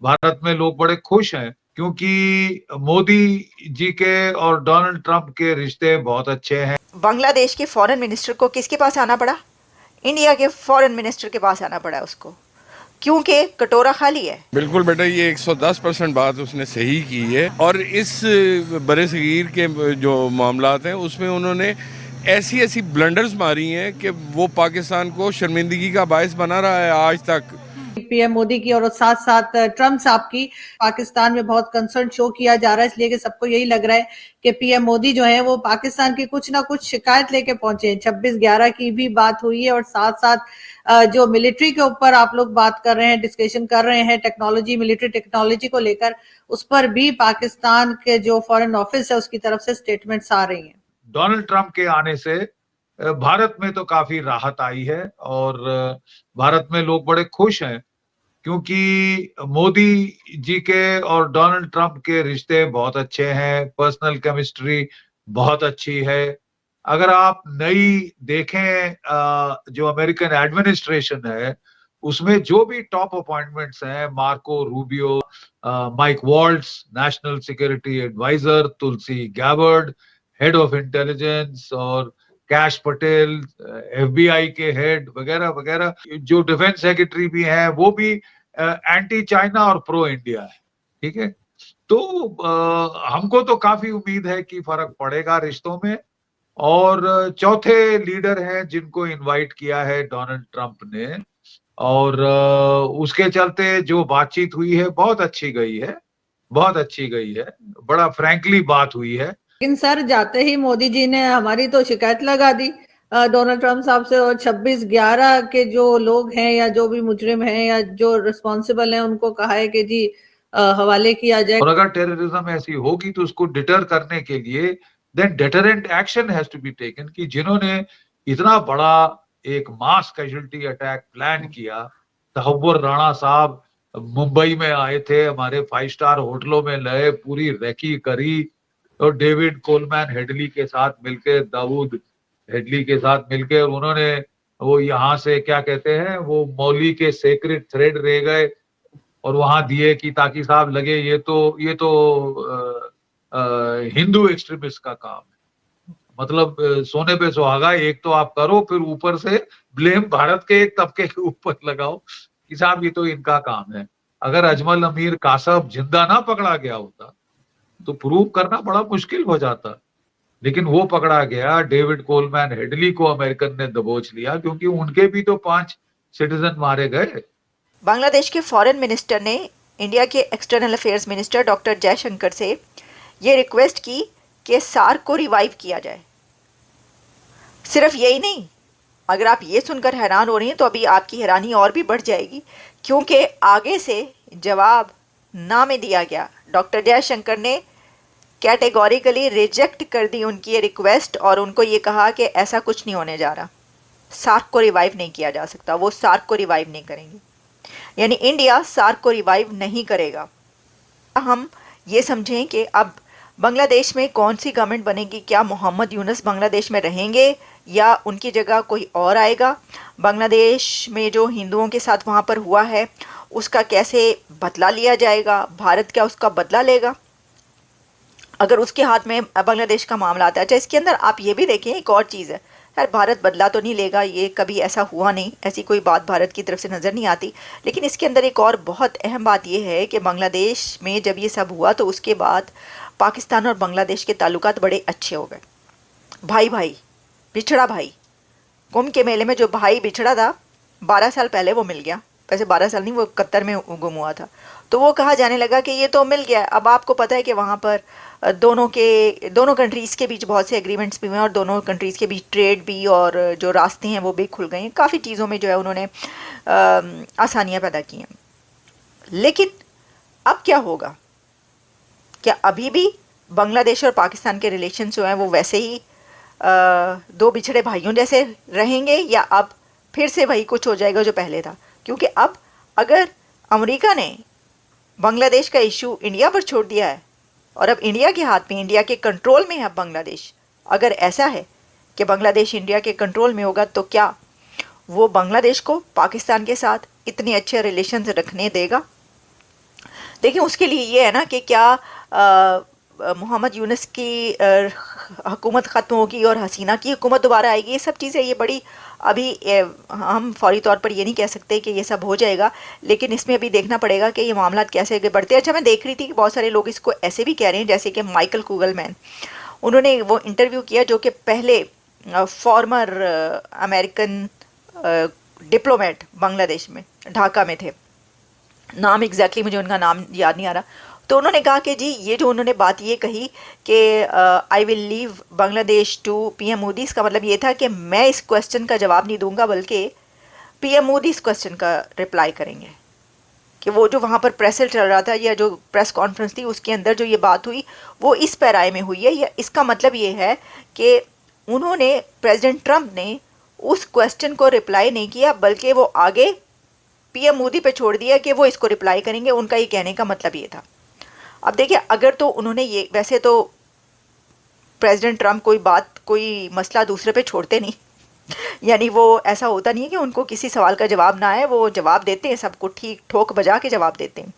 भारत में लोग बड़े खुश हैं क्योंकि मोदी जी के और डोनाल्ड ट्रंप के रिश्ते बहुत अच्छे हैं। बांग्लादेश के फॉरेन मिनिस्टर को किसके पास आना पड़ा? इंडिया के फॉरेन मिनिस्टर के पास आना पड़ा उसको, क्योंकि कटोरा खाली है। बिल्कुल बेटा, ये 110% बात उसने सही की है। और इस बरे सगीर के जो मामलात हैं उसमें उन्होंने ऐसी ऐसी ब्लंडर्स मारी हैं कि वो पाकिस्तान को शर्मिंदगी का बायस बना रहा है आज तक। पीएम मोदी की और साथ साथ ट्रम्प साहब की पाकिस्तान में बहुत कंसर्न शो किया जा रहा है, इसलिए कि सबको यही लग रहा है कि पीएम मोदी जो है वो पाकिस्तान की कुछ ना कुछ शिकायत लेके पहुंचे हैं। 26/11 की भी बात हुई है और साथ साथ जो मिलिट्री के ऊपर आप लोग बात कर रहे हैं, डिस्कशन कर रहे हैं टेक्नोलॉजी, मिलिट्री टेक्नोलॉजी को लेकर, उस पर भी पाकिस्तान के जो फॉरेन ऑफिस है उसकी तरफ से स्टेटमेंट्स आ रही हैं। डोनाल्ड ट्रंप के आने से भारत में तो काफी राहत आई है और भारत में लोग बड़े खुश हैं क्योंकि मोदी जी के और डोनाल्ड ट्रंप के रिश्ते बहुत अच्छे हैं, पर्सनल केमिस्ट्री बहुत अच्छी है। अगर आप नई देखें जो अमेरिकन एडमिनिस्ट्रेशन है उसमें जो भी टॉप अपॉइंटमेंट्स हैं, Marco Rubio, Mike Waltz national security adviser, Tulsi Gabbard head of intelligence और कैश पटेल एफबीआई के हेड वगैरह वगैरह, जो डिफेंस सेक्रेटरी भी हैं वो भी एंटी चाइना और प्रो इंडिया है। ठीक है, तो हमको तो काफी उम्मीद है कि फर्क पड़ेगा रिश्तों में। और चौथे लीडर हैं जिनको इनवाइट किया है डोनाल्ड ट्रंप ने और उसके चलते जो बातचीत हुई है बहुत अच्छी गई है, बहुत अच्छी गई है, बड़ा फ्रैंकली बात हुई है। लेकिन सर, जाते ही मोदी जी ने हमारी तो शिकायत लगा दी डोनाल्ड ट्रंप साहब से, और 26/11 के जो लोग हैं या जो भी मुजरिम हैं या जो रिस्पॉन्सिबल हैं उनको कहा है कि जी हवाले किया जाए। और अगर टेररिज्म ऐसी होगी तो उसको डिटर करने के लिए then deterrent action has to be taken, कि जिन्होंने इतना बड़ा एक मास कैजुअल्टी अटैक प्लान किया, तहव्वुर राणा साहब मुंबई में आए थे, हमारे 5 स्टार होटलों में लए, पूरी रेकी करी और डेविड कोलमैन हेडली के साथ मिलकर, दाऊद हेडली के साथ मिलकर उन्होंने वो यहाँ से क्या कहते हैं वो मौली के सेक्रेट थ्रेड रह गए और वहां दिए कि ताकि साहब लगे ये तो हिंदू एक्सट्रीमिस्ट का काम है। मतलब सोने पे सुहागा, एक तो आप करो फिर ऊपर से ब्लेम भारत के एक तबके के ऊपर लगाओ कि साहब ये तो इनका काम है। अगर अजमल अमीर कासब जिंदा ना पकड़ा गया होता तो प्रूव करना बड़ा मुश्किल हो जाता, लेकिन वो पकड़ा गया। डेविड कोलमैन हेडली को अमेरिकन ने दबोच लिया क्योंकि उनके भी तो 5 सिटीजन मारे गए। बांग्लादेश के फॉरेन मिनिस्टर ने इंडिया के external affairs minister doctor Jaishankar से ये रिक्वेस्ट की कि सार्क को रिवाइव किया जाए। सिर्फ यही नहीं, अगर आप ये सुनकर हैरान हो रही हैं तो अभी आपकी हैरानी और भी बढ़ जाएगी, क्योंकि आगे से जवाब ना में दिया गया। डॉक्टर जयशंकर ने कैटेगोरिकली रिजेक्ट कर दी उनकी ये रिक्वेस्ट और उनको ये कहा कि ऐसा कुछ नहीं होने जा रहा, सार्क को रिवाइव नहीं किया जा सकता, वो सार्क को रिवाइव नहीं करेंगे, यानी इंडिया सार्क को रिवाइव नहीं करेगा। हम ये समझें कि अब बांग्लादेश में कौन सी गवर्नमेंट बनेगी, क्या मोहम्मद यूनुस बांग्लादेश में रहेंगे या उनकी जगह कोई और आएगा? बांग्लादेश में जो हिंदुओं के साथ वहाँ पर हुआ है उसका कैसे बदला लिया जाएगा? भारत क्या उसका बदला लेगा अगर उसके हाथ में बांग्लादेश का मामला आता है? अच्छा, इसके अंदर आप ये भी देखें, एक और चीज़ है यार, भारत बदला तो नहीं लेगा, ये कभी ऐसा हुआ नहीं, ऐसी कोई बात भारत की तरफ से नज़र नहीं आती। लेकिन इसके अंदर एक और बहुत अहम बात यह है कि बांग्लादेश में जब ये सब हुआ तो उसके बाद पाकिस्तान और बांग्लादेश के ताल्लुकात बड़े अच्छे हो गए। भाई भाई बिछड़ा भाई, कुंभ के मेले में जो भाई बिछड़ा था 12 साल पहले वो मिल गया। वैसे 12 साल नहीं, वो कतर में गुम हुआ था, तो वो कहा जाने लगा कि ये तो मिल गया। अब आपको पता है कि वहाँ पर दोनों कंट्रीज़ के बीच बहुत से एग्रीमेंट्स भी हुए और दोनों कंट्रीज़ के बीच ट्रेड भी और जो रास्ते हैं वो भी खुल गए हैं। काफ़ी चीज़ों में जो है उन्होंने आसानियाँ पैदा की हैं। लेकिन अब क्या होगा? क्या अभी भी बांग्लादेश और पाकिस्तान के रिलेशन जो हैं वो वैसे ही दो बिछड़े भाइयों जैसे रहेंगे या अब फिर से वही कुछ हो जाएगा जो पहले था? क्योंकि अब अगर अमेरिका ने बांग्लादेश का इशू इंडिया पर छोड़ दिया है और अब इंडिया के हाथ में, इंडिया के कंट्रोल में है बांग्लादेश, अगर ऐसा है कि बांग्लादेश इंडिया के कंट्रोल में होगा तो क्या वो बांग्लादेश को पाकिस्तान के साथ इतने अच्छे रिलेशंस रखने देगा? देखिए उसके लिए ये है ना कि क्या मोहम्मद यूनुस की हुकूमत ख़त्म होगी और हसीना की हुकूमत दोबारा आएगी, ये सब चीज़ें ये बड़ी अभी हम फौरी तौर पर ये नहीं कह सकते कि ये सब हो जाएगा, लेकिन इसमें अभी देखना पड़ेगा कि ये मामला कैसे आगे बढ़ते हैं। अच्छा, मैं देख रही थी कि बहुत सारे लोग इसको ऐसे भी कह रहे हैं जैसे कि माइकल कुगलमैन, उन्होंने वो इंटरव्यू किया जो कि पहले फॉर्मर अमेरिकन डिप्लोमेट बांग्लादेश में ढाका में थे, नाम एग्जैक्टली मुझे उनका नाम याद नहीं आ रहा। तो उन्होंने कहा कि जी ये जो उन्होंने बात ये कही कि I will leave Bangladesh to PM Modi, इसका मतलब ये था कि मैं इस क्वेश्चन का जवाब नहीं दूंगा बल्कि पीएम मोदी इस क्वेश्चन का रिप्लाई करेंगे। कि वो जो वहाँ पर प्रेस चल रहा था या जो प्रेस कॉन्फ्रेंस थी उसके अंदर जो ये बात हुई वो इस पैराए में हुई है, या इसका मतलब ये है कि उन्होंने, प्रेसिडेंट ट्रंप ने उस क्वेश्चन को रिप्लाई नहीं किया बल्कि वो आगे पीएम मोदी पे छोड़ दिया कि वो इसको रिप्लाई करेंगे। उनका ये कहने का मतलब ये था। अब देखिए, अगर तो उन्होंने ये, वैसे तो प्रेसिडेंट ट्रंप कोई बात, कोई मसला दूसरे पे छोड़ते नहीं यानी वो ऐसा होता नहीं है कि उनको किसी सवाल का जवाब ना आए, वो जवाब देते हैं, सबको ठीक ठोक बजा के जवाब देते हैं।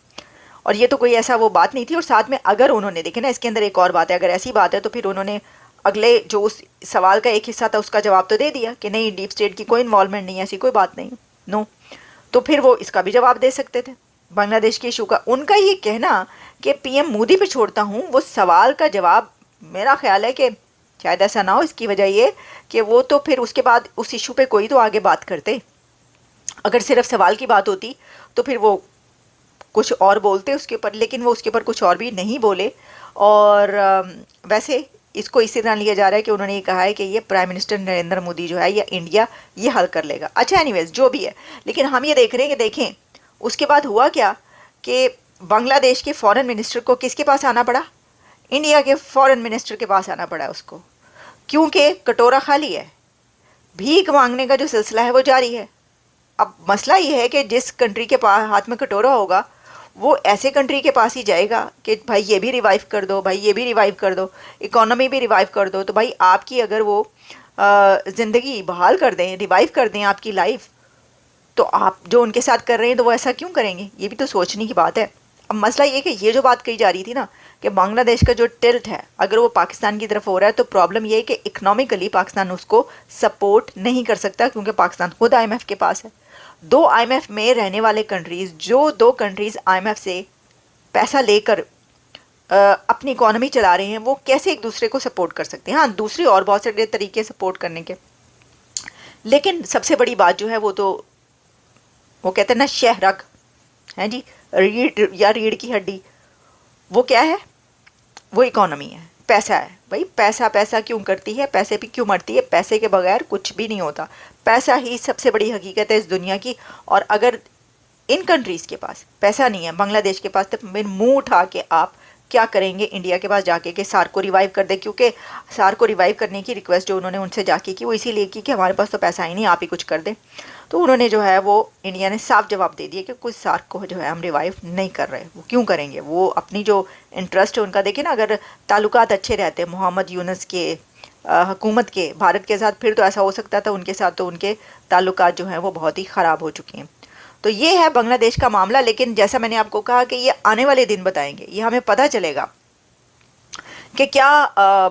और ये तो कोई ऐसा वो बात नहीं थी। और साथ में अगर उन्होंने, देखे ना इसके अंदर एक और बात है, अगर ऐसी बात है तो फिर उन्होंने अगले जो उस सवाल का एक हिस्सा था उसका जवाब तो दे दिया कि नहीं, डीप स्टेट की कोई इन्वॉल्वमेंट नहीं है, ऐसी कोई बात नहीं, नो। तो फिर वो इसका भी जवाब दे सकते थे बांग्लादेश के इशू का। उनका ये कहना कि पीएम मोदी पे छोड़ता हूँ, वो सवाल का जवाब, मेरा ख्याल है कि शायद ऐसा ना हो। इसकी वजह ये कि वो तो फिर उसके बाद उस इशू पे कोई तो आगे बात करते। अगर सिर्फ सवाल की बात होती तो फिर वो कुछ और बोलते उसके ऊपर, लेकिन वो उसके ऊपर कुछ और भी नहीं बोले। और वैसे इसको इसी तरह लिया जा रहा है कि उन्होंने ये कहा है कि ये प्राइम मिनिस्टर नरेंद्र मोदी जो है या इंडिया ये हल कर लेगा। अच्छा, एनीवेज जो भी है, लेकिन हम ये देख रहे हैं कि देखें उसके बाद हुआ क्या कि बांग्लादेश के फॉरेन मिनिस्टर को किसके पास आना पड़ा, इंडिया के फॉरेन मिनिस्टर के पास आना पड़ा उसको, क्योंकि कटोरा खाली है, भीख मांगने का जो सिलसिला है वो जारी है। अब मसला ये है कि जिस कंट्री के पास हाथ में कटोरा होगा वो ऐसे कंट्री के पास ही जाएगा कि भाई ये भी रिवाइव कर दो, भाई ये भी रिवाइव कर दो, इकोनॉमी भी रिवाइव कर दो। तो भाई आपकी अगर वो ज़िंदगी बहाल कर दें, रिवाइव कर दें आपकी लाइफ, तो आप जो उनके साथ कर रहे हैं तो वो ऐसा क्यों करेंगे, ये भी तो सोचने की बात है। अब मसला ये कि ये जो बात कही जा रही थी ना कि बांग्लादेश का जो टिल्ट है अगर वो पाकिस्तान की तरफ हो रहा है, तो प्रॉब्लम ये है कि इकनॉमिकली पाकिस्तान उसको सपोर्ट नहीं कर सकता, क्योंकि पाकिस्तान खुद आईएमएफ के पास है। दो आईएमएफ में रहने वाले कंट्रीज़, जो दो कंट्रीज़ आईएमएफ से पैसा लेकर अपनी इकोनॉमी चला रहे हैं, वो कैसे एक दूसरे को सपोर्ट कर सकते हैं। हाँ, दूसरी और बहुत सारे तरीके सपोर्ट करने के, लेकिन सबसे बड़ी बात जो है वो तो, वो कहते हैं ना, शह रग है जी, रीढ़ या रीढ़ की हड्डी, वो क्या है, वो इकोनॉमी है, पैसा है। भाई पैसा पैसा क्यों करती है, पैसे पे क्यों मरती है, पैसे के बगैर कुछ भी नहीं होता। पैसा ही सबसे बड़ी हकीकत है इस दुनिया की। और अगर इन कंट्रीज़ के पास पैसा नहीं है, बांग्लादेश के पास, तो फिर मुंह उठा के आप क्या करेंगे इंडिया के पास जाके कि सार को रिवाइव कर दे। क्योंकि सार को रिवाइव करने की रिक्वेस्ट जो उन्होंने उनसे जाके की वो इसीलिए की कि हमारे पास तो पैसा ही नहीं, आप ही कुछ कर दें। तो उन्होंने जो है वो, इंडिया ने साफ जवाब दे दिया कि कुछ सार्क को जो है हम रिवाइव नहीं कर रहे। वो क्यों करेंगे, वो अपनी जो इंटरेस्ट है उनका, देखिए ना, अगर ताल्लुकात अच्छे रहते मोहम्मद यूनुस के हुकूमत के भारत के साथ, फिर तो ऐसा हो सकता था। उनके साथ तो उनके ताल्लुकात जो हैं वो बहुत ही ख़राब हो चुके हैं। तो ये है बांग्लादेश का मामला। लेकिन जैसा मैंने आपको कहा कि ये आने वाले दिन बताएंगे, ये हमें पता चलेगा कि क्या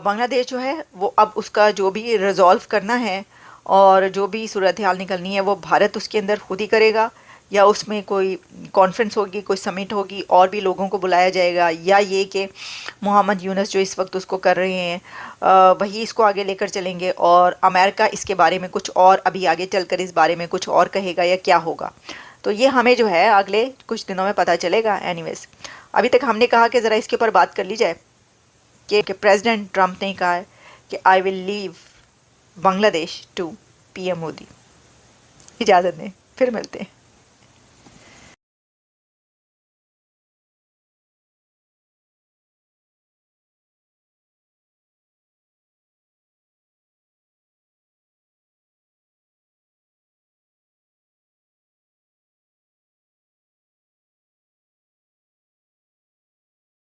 बांग्लादेश जो है वो अब उसका जो भी रिजॉल्व करना है और जो भी सूरत हाल निकलनी है वो भारत उसके अंदर खुद ही करेगा, या उसमें कोई कॉन्फ्रेंस होगी, कोई समिट होगी और भी लोगों को बुलाया जाएगा, या ये कि मोहम्मद यूनुस जो इस वक्त उसको कर रहे हैं वही इसको आगे लेकर चलेंगे और अमेरिका इसके बारे में कुछ और अभी आगे चलकर इस बारे में कुछ और कहेगा, या क्या होगा। तो ये हमें जो है अगले कुछ दिनों में पता चलेगा। एनीवेज, अभी तक हमने कहा कि ज़रा इसके ऊपर बात कर ली जाए कि प्रेसिडेंट ट्रंप ने कहा है कि I will leave Bangladesh to PM Modi. इजाज़त दें, फिर मिलते हैं।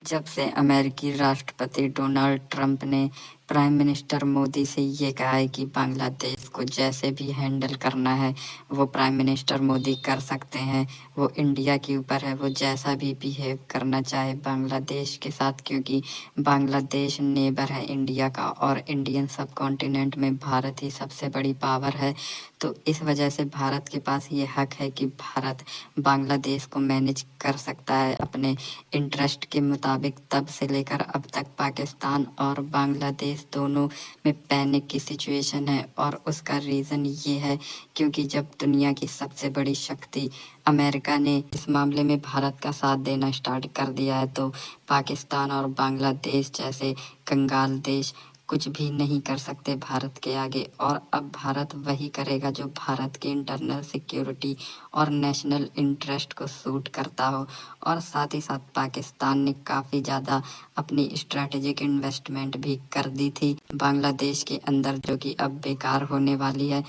जब से अमेरिकी राष्ट्रपति डोनाल्ड ट्रंप ने प्राइम मिनिस्टर मोदी से ये कहा है कि बांग्लादेश को जैसे भी हैंडल करना है वो प्राइम मिनिस्टर मोदी कर सकते हैं। वो इंडिया के ऊपर है, वो जैसा भी बिहेव करना चाहे बांग्लादेश के साथ, क्योंकि बांग्लादेश नेबर है इंडिया का और इंडियन सब कॉन्टिनेंट में भारत ही सबसे बड़ी पावर है। तो इस वजह से भारत के पास ये हक है कि भारत बांग्लादेश को मैनेज कर सकता है अपने इंटरेस्ट के मुताबिक। तब से लेकर अब तक पाकिस्तान और बांग्लादेश दोनों में पैनिक की सिचुएशन है और उसका रीज़न ये है क्योंकि जब दुनिया की सबसे बड़ी शक्ति अमेरिका ने इस मामले में भारत का साथ देना स्टार्ट कर दिया है तो पाकिस्तान और बांग्लादेश जैसे कंगाल देश कुछ भी नहीं कर सकते भारत के आगे। और अब भारत वही करेगा जो भारत के इंटरनल सिक्योरिटी और नेशनल इंटरेस्ट को सूट करता हो। और साथ ही साथ पाकिस्तान ने काफ़ी ज़्यादा अपनी स्ट्रैटेजिक इन्वेस्टमेंट भी कर दी थी बांग्लादेश के अंदर, जो कि अब बेकार होने वाली है।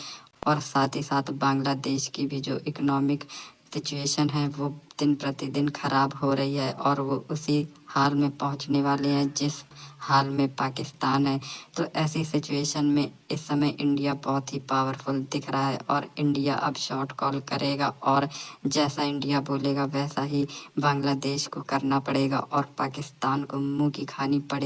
और साथ ही साथ बांग्लादेश की भी जो इकोनॉमिक सिचुएशन है वो दिन प्रतिदिन खराब हो रही है और वो उसी हाल में पहुंचने वाले हैं जिस हाल में पाकिस्तान है। तो ऐसी सिचुएशन में इस समय इंडिया बहुत ही पावरफुल दिख रहा है और इंडिया अब शॉर्ट कॉल करेगा और जैसा इंडिया बोलेगा वैसा ही बांग्लादेश को करना पड़ेगा और पाकिस्तान को मुंह की खानी पड़ेगी।